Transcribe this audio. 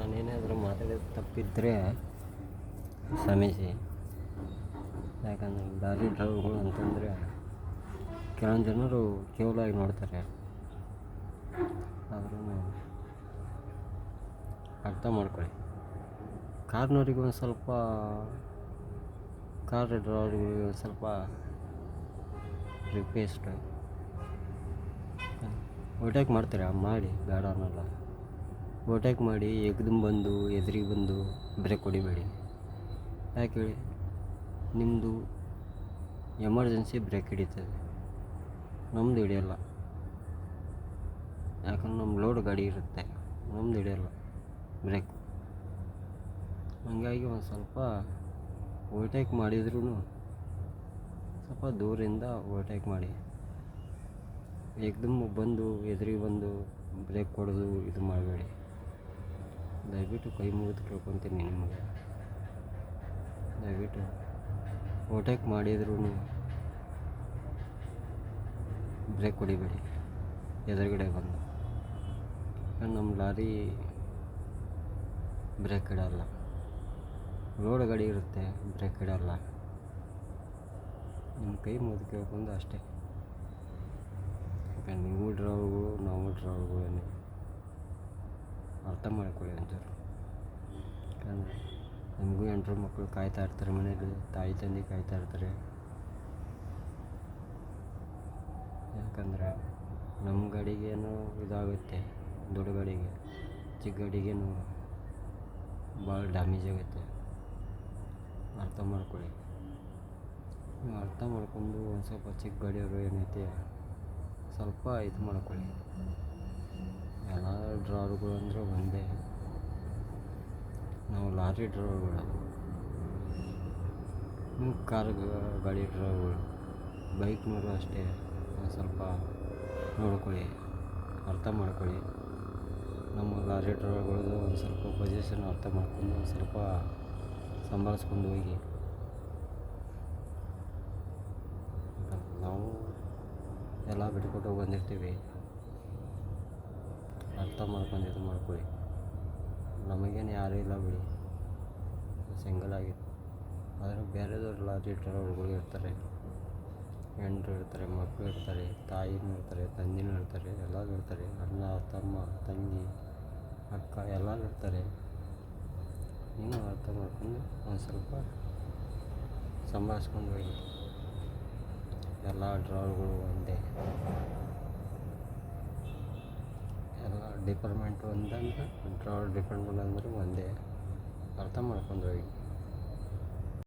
ನಾನೇನಾದರೂ ಮಾತಾಡೋದು ತಪ್ಪಿದ್ದರೆ ಕ್ಷಮಿಸಿ. ಯಾಕಂದರೆ ಲಾರಿ ಡ್ರೈವರ್ಗಳು ಅಂತಂದರೆ ಕೆಲವೊಂದು ಜನರು ಕೇವಲವಾಗಿ ನೋಡ್ತಾರೆ. ಆದ್ರೂ ಅರ್ಥ ಮಾಡ್ಕೊಳ್ಳಿ. ಕಾರ್ನವರಿಗೆ ಒಂದು ಸ್ವಲ್ಪ, ಕಾರ್ ಡ್ರೈವರ್ಗಳಿಗೆ ಒಂದು ಸ್ವಲ್ಪ ರಿಕ್ವೆಸ್ಟ್, ಓವರ್ಟೇಕ್ ಮಾಡ್ತೀರಾ ಮಾಡಿ, ಬೇಡ ಅನ್ನಲ್ಲ. ಓವರ್ಟೇಕ್ ಮಾಡಿ ಎಗ್ದು ಬಂದು ಎದುರಿಗೆ ಬಂದು ಬ್ರೇಕ್ ಹೊಡಿಬೇಡಿ. ಯಾಕೆ ಹೇಳಿ, ನಿಮ್ಮದು ಎಮರ್ಜೆನ್ಸಿ ಬ್ರೇಕ್ ಹಿಡಿತದೆ, ನಮ್ಮದು ಹಿಡಿಯಲ್ಲ. ಯಾಕಂದ್ರೆ ನಮ್ಮ ಲೋಡ್ ಗಾಡಿ ಇರುತ್ತೆ, ನಮ್ಮದು ಹಿಡಿಯಲ್ಲ ಬ್ರೇಕ್. ಹಾಗಾಗಿ ಒಂದು ಸ್ವಲ್ಪ ಓವರ್ಟೇಕ್ ಮಾಡಿದ್ರೂ ಸ್ವಲ್ಪ ದೂರಿಂದ ಓವರ್ಟೇಕ್ ಮಾಡಿ. ಏಕ್ದಮ್ ಬಂದು ಎದುರಿಗೆ ಬಂದು ಬ್ರೇಕ್ ಹೊಡೆದು ಇದು ಮಾಡಬೇಡಿ. ದಯವಿಟ್ಟು ಕೈ ಮುಗಿದು ಕೇಳ್ಕೊತೀನಿ ನಿಮಗೆ, ದಯವಿಟ್ಟು ಓವರ್ಟೇಕ್ ಮಾಡಿದ್ರೂ ಬ್ರೇಕ್ ಹೊಡಿಬೇಡಿ ಎದುರುಗಡೆ ಬಂದು. ನಮ್ಮ ಲಾರಿ ಬ್ರೇಕ್ ಇಡಲ್ಲ, ರೋಡ್ ಗಾಡಿ ಇರುತ್ತೆ, ಬ್ರೇಕ್ ಇಡಲ್ಲ. ನಿಮ್ಮ ಕೈ ಮುಗಿದು ಕೇಳ್ಕೊಂಡು ಅಷ್ಟೇ. ಯಾಕಂದ್ರೆ ನೀವು ಡ್ರೈವರ್ಗಳು, ನಾವು ಡ್ರೈವರ್ಗಳೇ, ಅರ್ಥ ಮಾಡ್ಕೊಳ್ಳಿ ಒಂಚೂರು. ಯಾಕಂದರೆ ನಮಗೂ ಹೆಂಡ್ರು ಮಕ್ಕಳು ಕಾಯ್ತಾ ಇರ್ತಾರೆ, ಮನೇಲಿ ತಾಯಿ ತಂದೆ ಕಾಯ್ತಾ ಇರ್ತಾರೆ. ಯಾಕಂದರೆ ನಮ್ಮ ಗಾಡಿಗೇನು ಇದಾಗುತ್ತೆ, ದೊಡ್ಡ ಗಾಡಿಗೆ, ಚಿಕ್ಕ ಗಾಡಿಗೇನು ಭಾಳ ಡ್ಯಾಮೇಜ್ ಆಗುತ್ತೆ. ಅರ್ಥ ಮಾಡ್ಕೊಳ್ಳಿ. ನೀವು ಅರ್ಥ ಮಾಡ್ಕೊಂಡು ಒಂದು ಸ್ವಲ್ಪ ಚಿಕ್ಕ ಗಾಡಿಯವರು ಏನೈತೆ ಸ್ವಲ್ಪ ಇದು ಮಾಡ್ಕೊಳ್ಳಿ. ಎಲ್ಲ ಡ್ರೈವರ್ಗಳು ಅಂದರೆ ಒಂದೇ, ನಾವು ಲಾರಿ ಡ್ರೈವರ್ಗಳು, ನೀವು ಕಾರ್ ಗಾಡಿ ಡ್ರೈವರ್ಗಳು, ಬೈಕ್ನವರು ಅಷ್ಟೇ. ಸ್ವಲ್ಪ ನೋಡ್ಕೊಳ್ಳಿ, ಅರ್ಥ ಮಾಡ್ಕೊಳ್ಳಿ. ನಮ್ಮ ಲಾರಿ ಡ್ರೈವರ್ಗಳದ್ದು ಒಂದು ಸ್ವಲ್ಪ ಪೊಸಿಷನ್ ಅರ್ಥ ಮಾಡ್ಕೊಂಡು ಒಂದು ಸ್ವಲ್ಪ ಸಂಭಾಳಿಸ್ಕೊಂಡು ಹೋಗಿ. ನಾವು ಎಲ್ಲ ಬಿಟ್ಕೊಟ್ಟು ಬಂದಿರ್ತೀವಿ, ಅರ್ಥ ಮಾಡ್ಕೊಂಡು ಇದು ಮಾಡ್ಕೊಳ್ಳಿ. ನಮಗೇನು ಯಾರೂ ಇಲ್ಲ ಬಿಡಿ, ಸಿಂಗಲ್ ಆಗಿ. ಆದರೆ ಬೇರೆದವ್ರು ಲಾರಿ ಡ್ರೈವರ್ಗಳು ಇರ್ತಾರೆ, ಹೆಂಡ್ರು ಇರ್ತಾರೆ, ಮಕ್ಕಳು ಇರ್ತಾರೆ, ತಾಯಿನೂ ಇರ್ತಾರೆ, ತಂದೆನೂ ಇರ್ತಾರೆ, ಎಲ್ಲರೂ ಇರ್ತಾರೆ. ಅಣ್ಣ, ತಮ್ಮ, ತಂಗಿ, ಅಕ್ಕ ಎಲ್ಲರೂ ಇರ್ತಾರೆ. ನೀವು ಅರ್ಥ ಮಾಡ್ಕೊಂಡು ಒಂದು ಸ್ವಲ್ಪ ಸಂಭಾಳಿಸ್ಕೊಂಡು ಹೋಗಿ. ಎಲ್ಲ ಡ್ರೈವರ್ಗಳು ಒಂದೇ, ಎಲ್ಲ ಡಿಪಾರ್ಟ್ಮೆಂಟ್ ಒಂದಂದ್ರೆ ಡ್ರೈವರ್ ಡಿಪಾರ್ಟ್ಮೆಂಟ್ ಅಂದರೆ ಒಂದೇ. ಅರ್ಥ ಮಾಡ್ಕೊಂಡು ಹೋಗಿ.